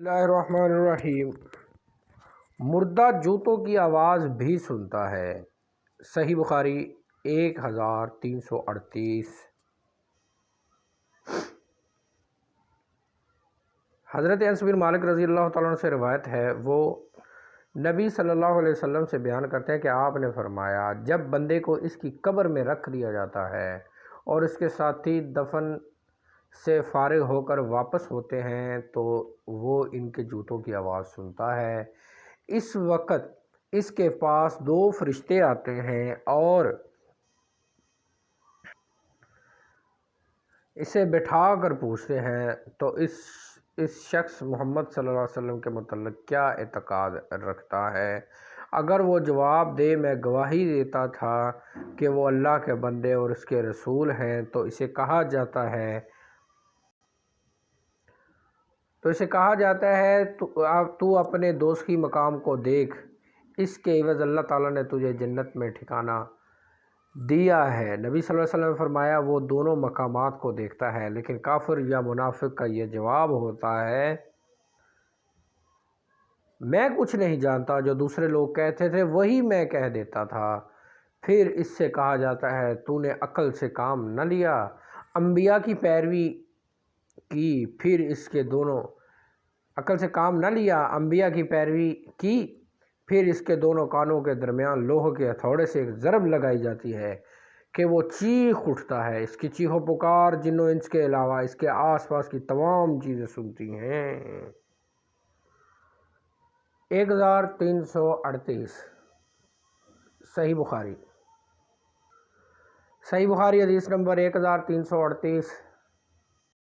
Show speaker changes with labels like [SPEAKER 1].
[SPEAKER 1] بسم اللہ الرحمن الرحیم۔ مردہ جوتوں کی آواز بھی سنتا ہے۔ صحیح بخاری 1338۔ حضرت انس بن مالک رضی اللہ تعالیٰ عنہ سے روایت ہے، وہ نبی صلی اللہ علیہ وسلم سے بیان کرتے ہیں کہ آپ نے فرمایا، جب بندے کو اس کی قبر میں رکھ دیا جاتا ہے اور اس کے ساتھی دفن سے فارغ ہو کر واپس ہوتے ہیں تو وہ ان کے جوتوں کی آواز سنتا ہے۔ اس وقت اس کے پاس دو فرشتے آتے ہیں اور اسے بٹھا کر پوچھتے ہیں، تو اس شخص محمد صلی اللہ علیہ وسلم کے متعلق کیا اعتقاد رکھتا ہے؟ اگر وہ جواب دے میں گواہی دیتا تھا کہ وہ اللہ کے بندے اور اس کے رسول ہیں، تو اسے کہا جاتا ہے تو اپنے دوست کی مقام کو دیکھ، اس کے عوض اللہ تعالیٰ نے تجھے جنت میں ٹھکانہ دیا ہے۔ نبی صلی اللہ علیہ وسلم نے فرمایا، وہ دونوں مقامات کو دیکھتا ہے، لیکن کافر یا منافق کا یہ جواب ہوتا ہے، میں کچھ نہیں جانتا، جو دوسرے لوگ کہتے تھے وہی میں کہہ دیتا تھا۔ پھر اس سے کہا جاتا ہے، تو نے عقل سے کام نہ لیا، انبیاء کی پیروی کی، پھر اس کے دونوں کانوں کے درمیان لوہے کے ہتھوڑے سے ایک ضرب لگائی جاتی ہے کہ وہ چیخ اٹھتا ہے۔ اس کی چیخ و پکار جن و انس کے علاوہ اس کے آس پاس کی تمام چیزیں سنتی ہیں۔ 1338۔ صحیح بخاری حدیث نمبر 1338۔